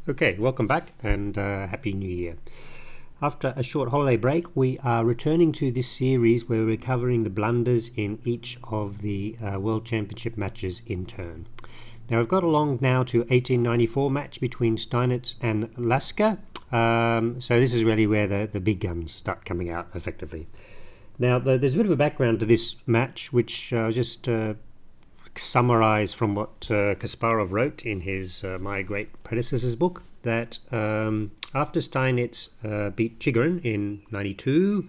Okay, welcome back and Happy New Year. After a short holiday break, we are returning to this series where we're covering the blunders in each of the World Championship matches in turn. Now we've got along now to 1894 match between Steinitz and Lasker. So this is really where the big guns start coming out effectively. Now there's a bit of a background to this match which I'll just summarize from what Kasparov wrote in his My Great Predecessors book, that after Steinitz beat Chigorin in 92,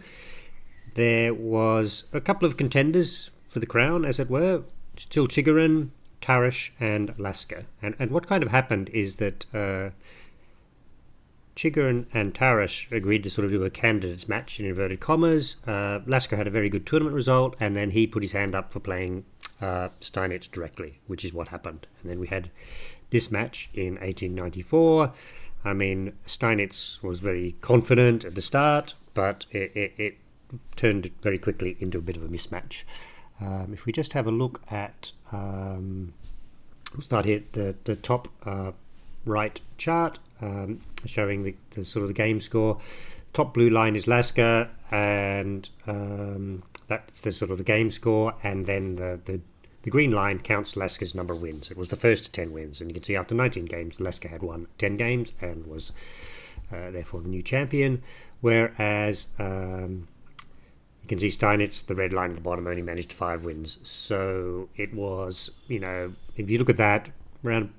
there was a couple of contenders for the crown, as it were, still Chigorin, Tarish and Lasker. And what kind of happened is that Chigorin and Tarish agreed to sort of do a candidates match in inverted commas. Lasker had a very good tournament result, and then he put his hand up for playing Steinitz directly, which is what happened. And then we had this match in 1894. I mean, Steinitz was very confident at the start, but it turned very quickly into a bit of a mismatch. If we just have a look at, we'll start here at the top right chart, showing the sort of the game score. Top blue line is Lasker, and that's the sort of the game score, and then the green line counts Lasker's number of wins. It was the first to 10 wins, and you can see after 19 games, Lasker had won 10 games and was therefore the new champion, whereas you can see Steinitz, the red line at the bottom, only managed 5 wins. So it was, if you look at that, around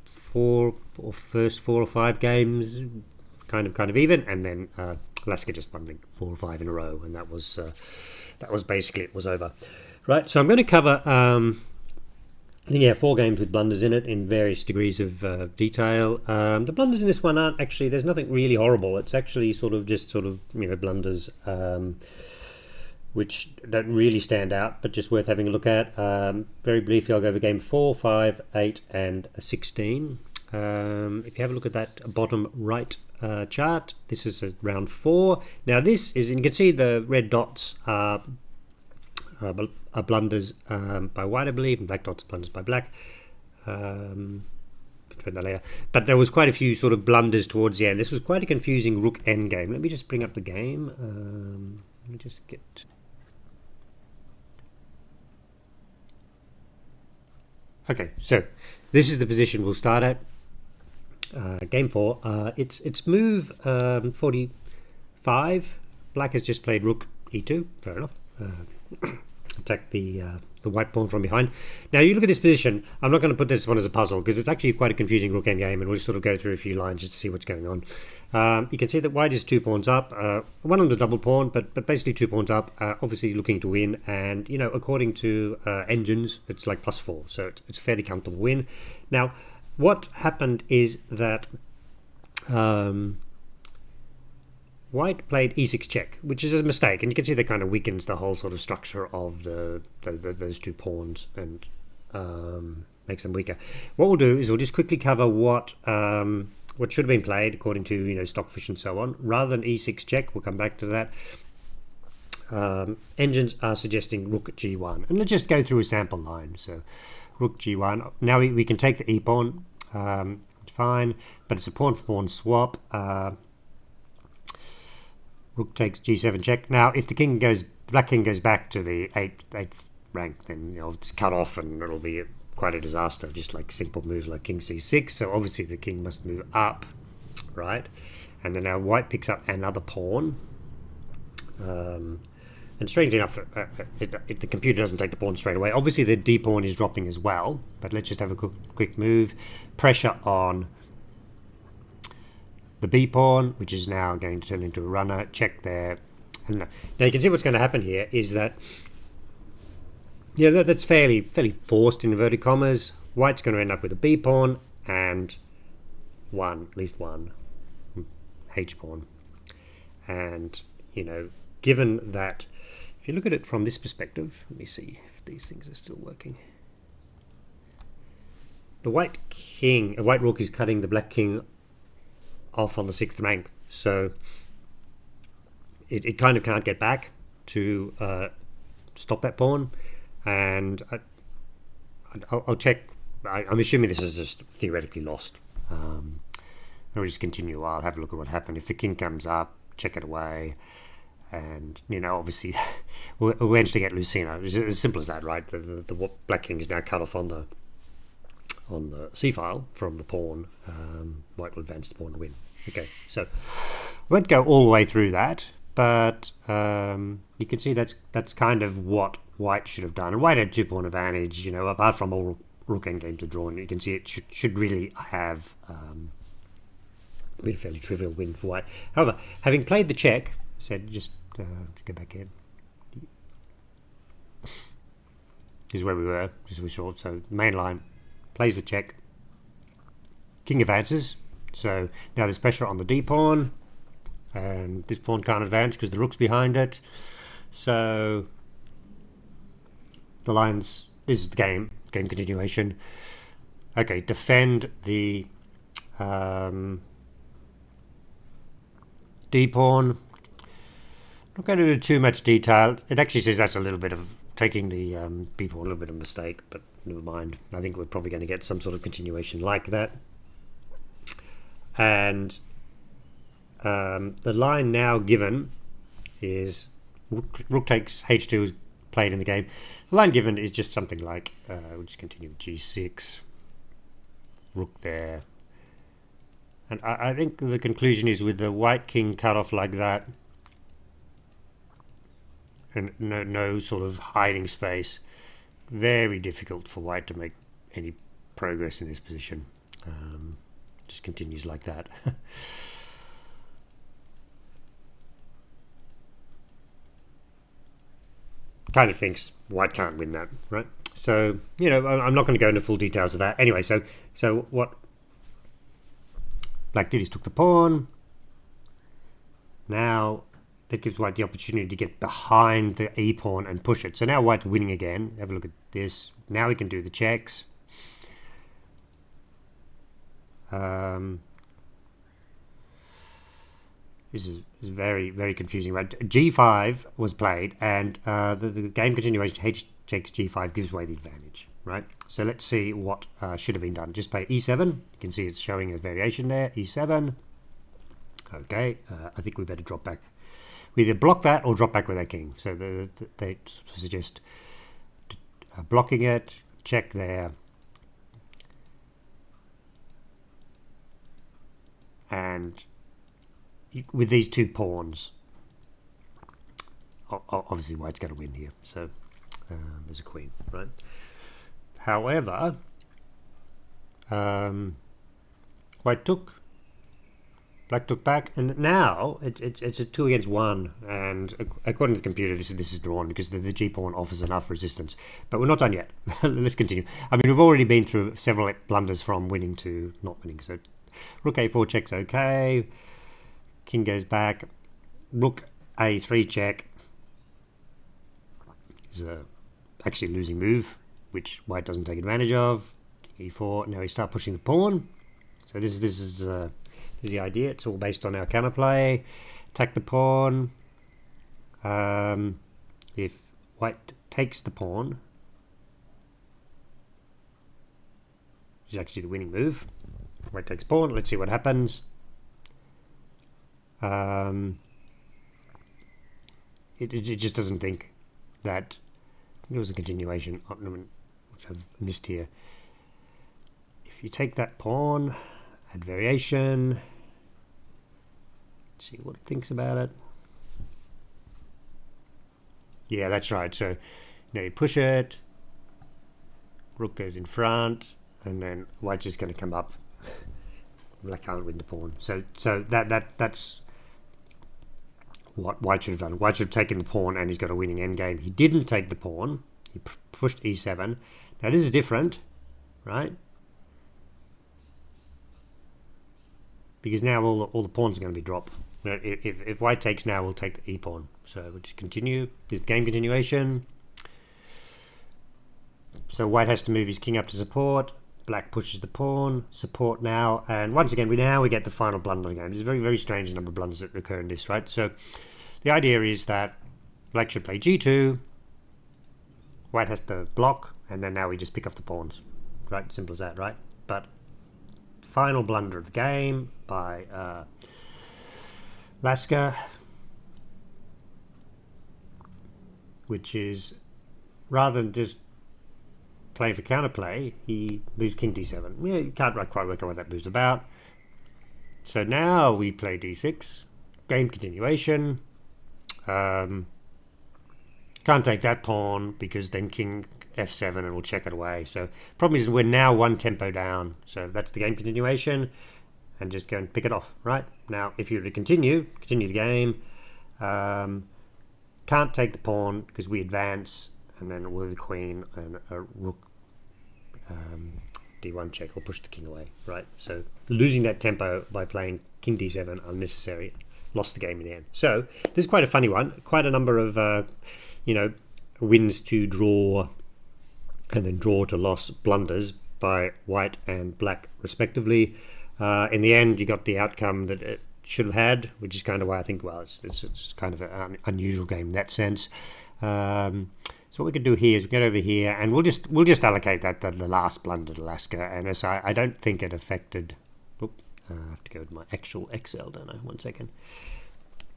first 4 or 5 games, kind of even, and then Lasker just won 4 or 5 in a row, and that was basically it was over. Right, so I'm going to cover 4 games with blunders in it in various degrees of detail. The blunders in this one aren't actually, there's nothing really horrible. It's actually just blunders which don't really stand out, but just worth having a look at. Very briefly, I'll go over game 4, 5, 8 and 16. If you have a look at that bottom right chart, this is round 4. Now this is, and you can see the red dots are blunders by white, I believe, and black dots are blunders by black. Confirm that later. But there was quite a few sort of blunders towards the end. This was quite a confusing rook endgame. Let me just bring up the game. Let me just get... Okay, so this is the position we'll start at. Game 4. It's move 45. Black has just played rook e2. Fair enough. Attack the white pawn from behind. Now you look at this position. I'm not going to put this one as a puzzle because it's actually quite a confusing rook endgame, and we'll just sort of go through a few lines just to see what's going on. You can see that white is 2 pawns up. One on the double pawn, but basically 2 pawns up. Obviously looking to win, and according to engines, it's like +4, so it's a fairly comfortable win. Now, what happened is that white played e6 check, which is a mistake, and you can see that kind of weakens the whole sort of structure of those 2 pawns and makes them weaker. What we'll do is we'll just quickly cover what should have been played according to Stockfish and so on, rather than e6 check. We'll come back to that. Engines are suggesting rook g1, and let's just go through a sample line. So rook g1. Now we can take the e pawn. It's fine, but it's a pawn for pawn swap. Rook takes g7 check. Now, if the black king goes back to the 8th rank, then it's cut off and it'll be quite a disaster. Just like simple move like king c6. So obviously the king must move up, right? And then now white picks up another pawn. And strangely enough, the computer doesn't take the pawn straight away. Obviously the d pawn is dropping as well. But let's just have a quick move. Pressure on the b pawn, which is now going to turn into a runner. Check there. And now you can see what's going to happen here is that that's fairly forced in inverted commas. White's going to end up with a b pawn and at least one h pawn. And given that, if you look at it from this perspective, let me see if these things are still working. The white rook is cutting the black king off on the 6th rank, so it kind of can't get back to stop that pawn, and I'll check. I'm assuming this is just theoretically lost. we'll just continue. I'll have a look at what happened. If the king comes up, check it away. And, obviously, we'll eventually get Lucina. It's as simple as that, right? The black king is now cut off on the c-file from the pawn. White will advance the pawn to win. Okay, so I won't go all the way through that, but you can see that's kind of what White should have done. And White had 2-pawn advantage, apart from all rook endgame to draw. And you can see it should really have been a fairly trivial win for White. However, having played the check, said just to go back in. This is where we were, just as we saw. So main line plays the check. King advances. So now there's pressure on the d pawn, and this pawn can't advance because the rook's behind it. So the lines. This is the game continuation. Okay, defend the d pawn. Not going to do too much detail. It actually says that's a little bit of taking the b pawn, a little bit of a mistake, but never mind. I think we're probably going to get some sort of continuation like that. And the line now given is rook takes h2 is played in the game. The line given is just something like we'll just continue with g6, rook there. And I think the conclusion is with the white king cut off like that, and no sort of hiding space, very difficult for white to make any progress in this position. Just continues like that. Kind of thinks white can't win that, right? So, I'm not going to go into full details of that. Anyway, so what black did is took the pawn. Now that gives white the opportunity to get behind the e pawn and push it. So now white's winning again. Have a look at this. Now we can do the checks. This is very, very confusing, right? G5 was played, and the game continuation h takes g5 gives away the advantage, right? So let's see what should have been done. Just play e7. You can see it's showing a variation there. E7. Okay, I think we better drop back. We either block that or drop back with our king. So they suggest blocking it, check there. And with these two pawns, obviously white's going to win here. So there's a queen, right? However, white took, black took back, and now it's a 2 against 1. And according to the computer, this is drawn because the g pawn offers enough resistance. But we're not done yet. Let's continue. I mean, we've already been through several blunders from winning to not winning. So rook a4 checks okay. King goes back. Rook a3 check is actually a losing move, which white doesn't take advantage of. King e4. Now we start pushing the pawn. So this is the idea. It's all based on our counterplay. Attack the pawn. If white takes the pawn, which is actually the winning move. White takes pawn. Let's see what happens. It just doesn't think that there was a continuation, which I've missed here. If you take that pawn, add variation. Let's see what it thinks about it. Yeah, that's right. So now you push it. Rook goes in front, and then white's just going to come up. Black can't win the pawn. So that's what white should have done. White should have taken the pawn, and he's got a winning endgame. He didn't take the pawn. He pushed e7. Now this is different, right? Because now all the pawns are going to be dropped. If white takes now, we'll take the e pawn. So we'll just continue. This is the game continuation. So white has to move his king up to support. Black pushes the pawn, support now, and once again, we get the final blunder of the game. It's a very, very strange number of blunders that occur in this, right? So the idea is that black should play g2, white has to block, and then now we just pick off the pawns, right? Simple as that, right? But final blunder of the game by Lasker, which is, rather than just play for counterplay, he moves king d7. Yeah, you can't quite work out what that move's about. So now we play d6, game continuation. Can't take that pawn because then king f7 and we'll check it away. So problem is we're now one tempo down. So that's the game continuation, and just go and pick it off. Right now, if you were to continue the game, can't take the pawn because we advance, and then with the queen and a rook d1 check or push the king away. Right. So losing that tempo by playing king d7 unnecessary. Lost the game in the end. So this is quite a funny one. Quite a number of wins to draw and then draw to loss blunders by white and black respectively. In the end, you got the outcome that it should have had, which is kind of why I think, well, it's kind of an unusual game in that sense. So what we can do here is we get over here and we'll just allocate that the last blunder to Lasker, and as I don't think it affected. I have to go to my actual Excel, don't I? 1 second.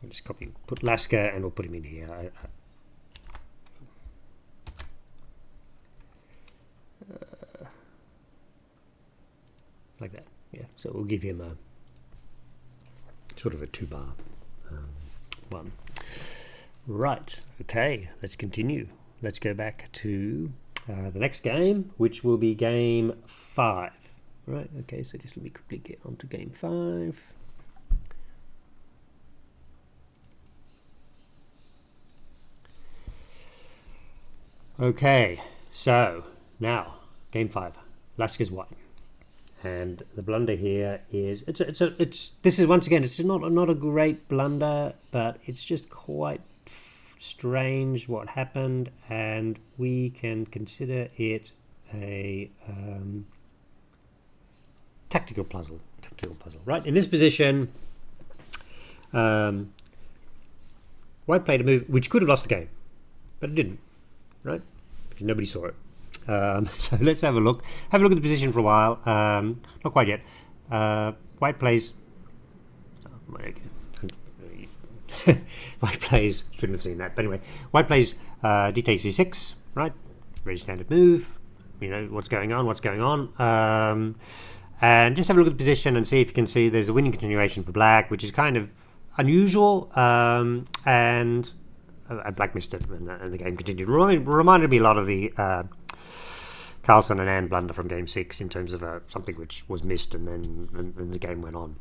I'll just put Lasker, and we'll put him in here. Like that. Yeah. So we'll give him a sort of a 2-bar one. Right. Okay. Let's continue. Let's go back to the next game, which will be game 5. Right, okay, so just let me quickly get onto game 5. Okay, so now game 5. Lasker's white, and the blunder here is this is once again it's not a great blunder, but it's just quite strange what happened, and we can consider it a tactical puzzle, right? In this position, white played a move which could have lost the game, but it didn't, right? Because nobody saw it. So let's have a look. Have a look at the position for a while. Not quite yet. White plays. White plays. Shouldn't have seen that, but anyway, white plays d takes c6, right? Very standard move. You know what's going on. And just have a look at the position and see if you can see there's a winning continuation for black, which is kind of unusual. And black missed it, and the game continued. Reminded me a lot of the Carlson and Ann blunder from game 6 in terms of something which was missed, and then the game went on.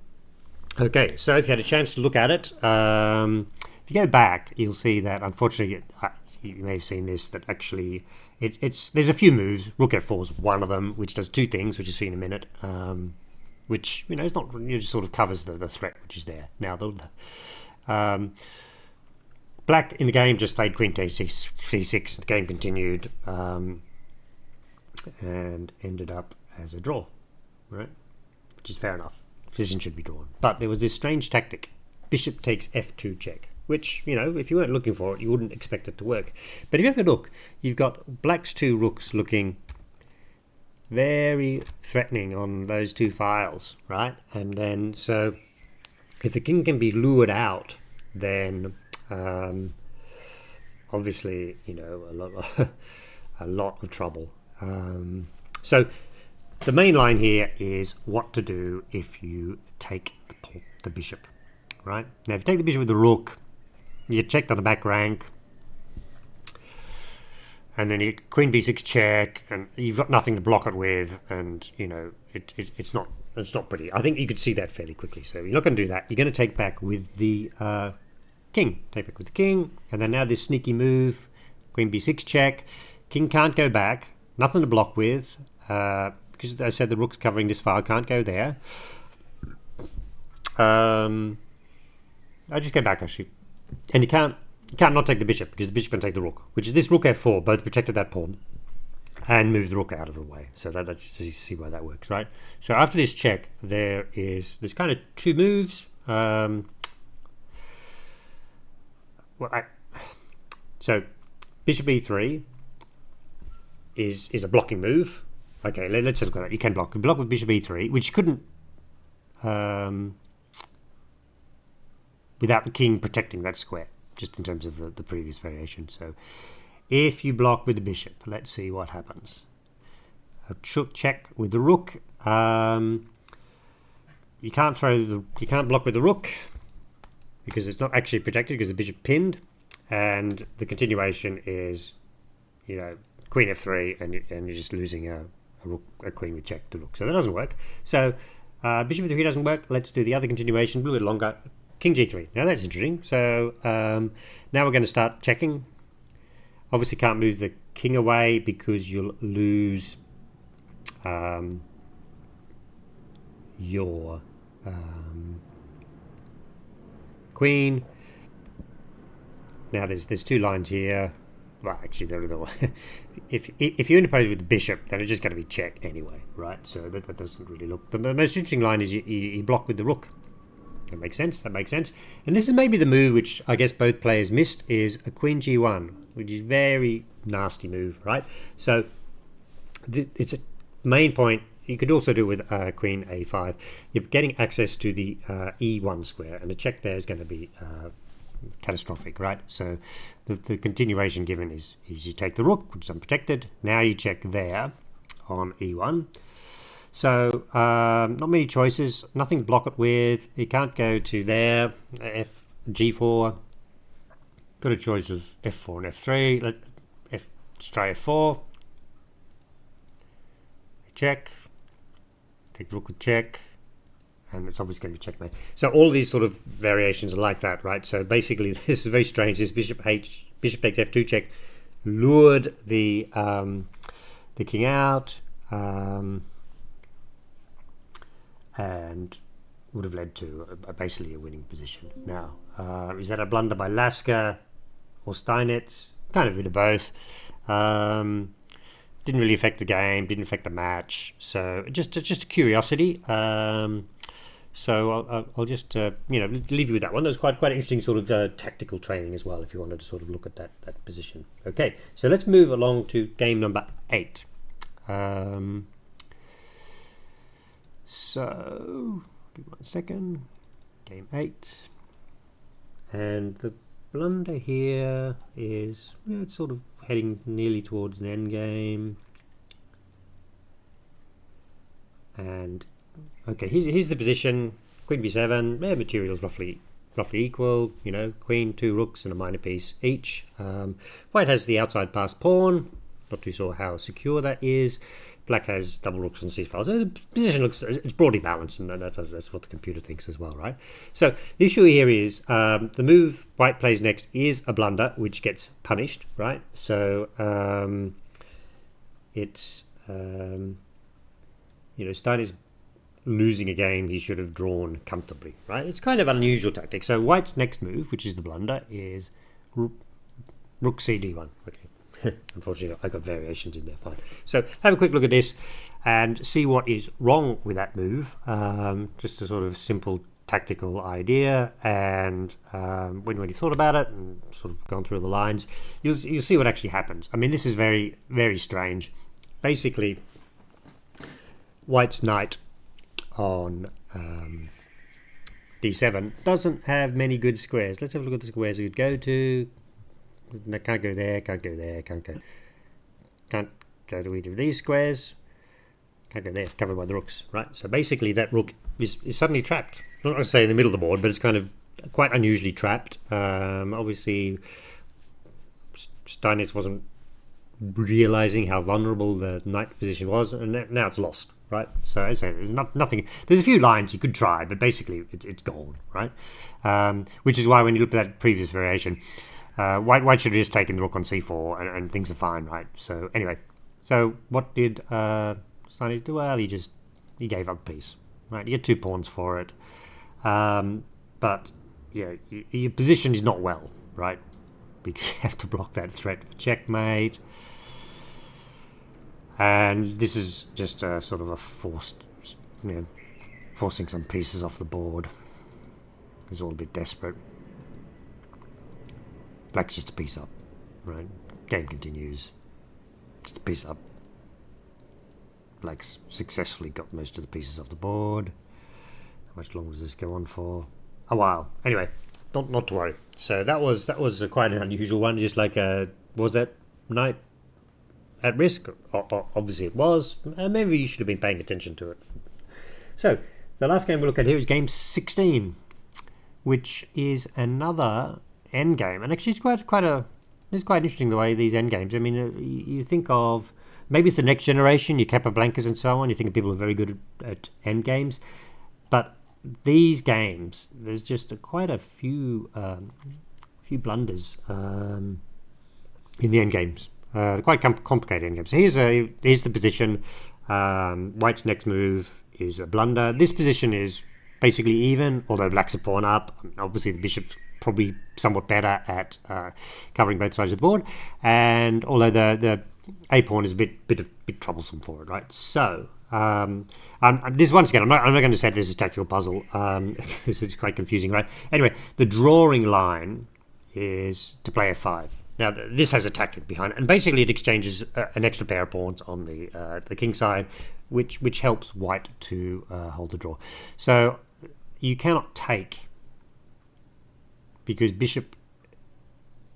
Okay, so if you had a chance to look at it, if you go back, you'll see that unfortunately, you may have seen this, that actually there's a few moves. Rook f4 is one of them, which does 2 things, which you'll see in a minute. Which it's not, it just sort of covers the threat which is there. Now black in the game just played queen takes c6. The game continued and ended up as a draw, right? Which is fair enough. Position should be drawn, but there was this strange tactic: bishop takes f2 check. Which, if you weren't looking for it, you wouldn't expect it to work. But if you have a look, you've got black's 2 rooks looking very threatening on those 2 files, right? And then, so if the king can be lured out, then obviously, a lot of trouble. So the main line here is what to do if you take the bishop, right? Now, if you take the bishop with the rook, you get checked on the back rank, and then you queen b6 check, and you've got nothing to block it with, and it's not pretty. I think you could see that fairly quickly. So you're not going to do that. You're going to take back with the king. Take back with the king, and then now this sneaky move, queen b6 check. King can't go back. Nothing to block with, because as I said, the rook's covering this file. Can't go there. I just go back actually. And you can't not take the bishop, because the bishop can take the rook, which is this rook f4, both protected that pawn, and moves the rook out of the way. So that's just you see why that works, right? So after this check, there's kind of 2 moves. So bishop e3 is a blocking move. Okay, let's look at that. You can block with bishop e3, which couldn't without the king protecting that square, just in terms of the previous variation. So if you block with the bishop, let's see what happens. A check with the rook. You can't block with the rook because it's not actually protected because the bishop pinned, and the continuation is, queen f3, and you're just losing a queen with check to rook. So that doesn't work. So bishop f3 doesn't work. Let's do the other continuation, a little bit longer. King g3. Now that's interesting. So now we're going to start checking. Obviously can't move the king away because you'll lose your queen. Now there's two lines here. Well, actually, if you interpose with the bishop, then it's just going to be check anyway, right? So that doesn't really look. The most interesting line is you block with the rook. That makes sense. That makes sense. And this is maybe the move which I guess both players missed, is a queen g1, which is a very nasty move, right? So it's a main point. You could also do it with queen a5. You're getting access to the e1 square, and the check there is going to be catastrophic, right? So the continuation given is you take the rook, which is unprotected. Now you check there on e1. So not many choices, nothing to block it with. You can't go to there, g4. Got a choice of f4 and f3. Let's try f4. Check. Take the rook with check. And it's obviously going to be checkmate. So all these sort of variations are like that, right? So basically, this is very strange. This bishop takes f2 check, lured the king out, and would have led to basically a winning position. Now, is that a blunder by Lasker or Steinitz? Kind of a bit of both. Didn't really affect the game, didn't affect the match. So just a curiosity. So I'll just leave you with that one. That was quite interesting sort of tactical training as well, if you wanted to sort of look at that position. Okay, so let's move along to game number 8. So give me 1 second. Game 8, and the blunder here is it's sort of heading nearly towards an endgame. And okay, here's the position. Queen b7. Their material's roughly equal. Queen, 2 rooks, and a minor piece each. White has the outside passed pawn. Not too sure how secure that is. Black has double rooks on c5. So the position it's broadly balanced, and that's what the computer thinks as well, right? So the issue here is the move White plays next is a blunder, which gets punished, right? So it's Steinitz losing a game he should have drawn comfortably, right? It's kind of unusual tactic. So White's next move, which is the blunder, is rook c d1. Okay. Unfortunately, I got variations in there. Fine. So have a quick look at this and see what is wrong with that move. Just a sort of simple tactical idea. And when you've thought about it and sort of gone through the lines, you'll see what actually happens. I mean, this is very, very strange. Basically, White's knight on d7 doesn't have many good squares. Let's have a look at the squares we could go to. Can't go there, can't go there, can't go to either of these squares. Can't go there, it's covered by the rooks, right? So basically that rook is suddenly trapped. I'm not going to say in the middle of the board, but it's kind of quite unusually trapped. Obviously, Steinitz wasn't realizing how vulnerable the knight position was, and now it's lost, right? So as I say, there's nothing. There's a few lines you could try, but basically it's gone, right? Which is why when you looked at that previous variation, White should have just taken the rook on c4 and things are fine, right? So anyway, so what did Steinitz do? Well, he gave up the piece, right? You get 2 pawns for it, but your position is not well, right? Because you have to block that threat for checkmate, and this is just a sort of a forcing some pieces off the board. It's all a bit desperate. Black's just a piece up, right? Game continues. Just a piece up. Black's successfully got most of the pieces off the board. much longer does this go on for? A while. Anyway, not to worry. So that was quite an unusual one. Just like was that knight at risk? Obviously it was. Maybe you should have been paying attention to it. So the last game we'll look at here is game 16, which is another endgame, and actually it's quite interesting the way these endgames. I mean, you think of maybe it's the next generation, your Capablancas and so on. You think of people who are very good at endgames, but these games, there's just quite a few blunders in the endgames. Quite complicated endgames. So here's the position. White's next move is a blunder. This position is basically even, although black's a pawn up. Obviously the bishop's probably somewhat better at covering both sides of the board, and although the a pawn is a bit troublesome for it, right? So this once again, I'm not going to say this is a tactical puzzle because it's quite confusing, right? Anyway, the drawing line is to play f5. Now this has a tactic behind it, and basically it exchanges an extra pair of pawns on the king side, which helps white to hold the draw. So you cannot take, because bishop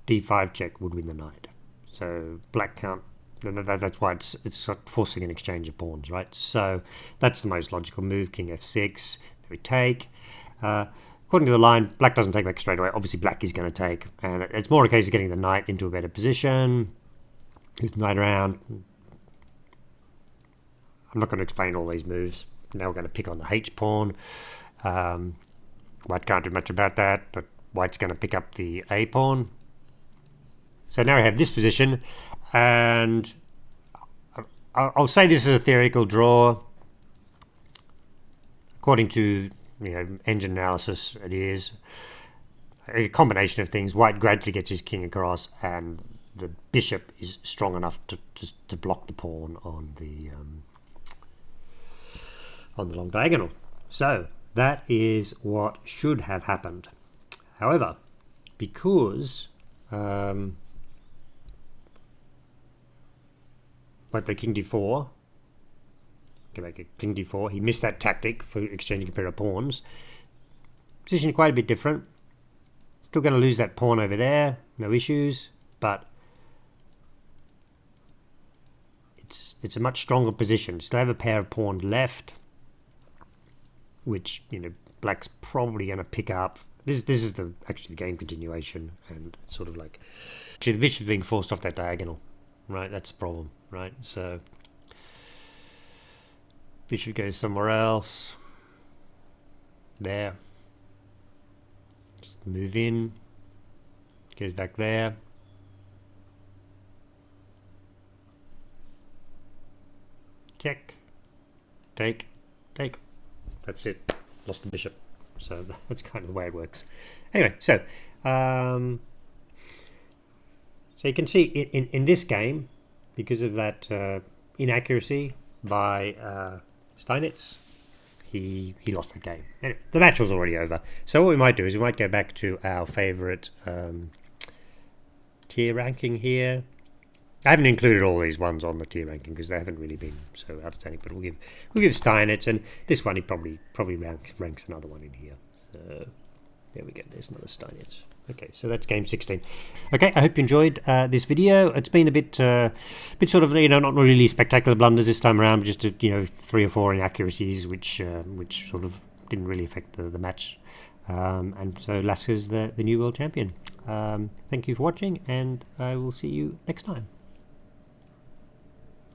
d5 check would win the knight. So black can't. That's why it's forcing an exchange of pawns, right? So that's the most logical move. King f6. We take. According to the line, black doesn't take back straight away. Obviously, black is going to take, and it's more a case of getting the knight into a better position. Move the knight around. I'm not going to explain all these moves. Now we're going to pick on the h pawn. White can't do much about that, but white's going to pick up the a pawn. So now we have this position, and I'll say this is a theoretical draw. According to engine analysis, it is a combination of things. White gradually gets his king across, and the bishop is strong enough to block the pawn on the long diagonal. So that is what should have happened. However, because white played king d4, go back to king d4, he missed that tactic for exchanging a pair of pawns. Position quite a bit different. Still going to lose that pawn over there, no issues, but it's a much stronger position. Still have a pair of pawns left, which black's probably going to pick up. This is actually the game continuation, and it's sort of like the bishop being forced off that diagonal, right? That's the problem, right? So bishop goes somewhere else. There. Just move in. Goes back there. Check. Take. Take. That's it. Lost the bishop. So that's kind of the way it works. Anyway, so you can see in this game, because of that inaccuracy by Steinitz, he lost that game. Anyway, the match was already over. So what we might do is we might go back to our favorite tier ranking here. I haven't included all these ones on the tier ranking because they haven't really been so outstanding. But we'll give Steinitz, and this one he probably ranks another one in here. So there we go. There's another Steinitz. Okay, so that's game 16. Okay, I hope you enjoyed this video. It's been a bit sort of not really spectacular blunders this time around, but just 3 or 4 inaccuracies which sort of didn't really affect the match. And so Lasker's the new world champion. Thank you for watching, and I will see you next time.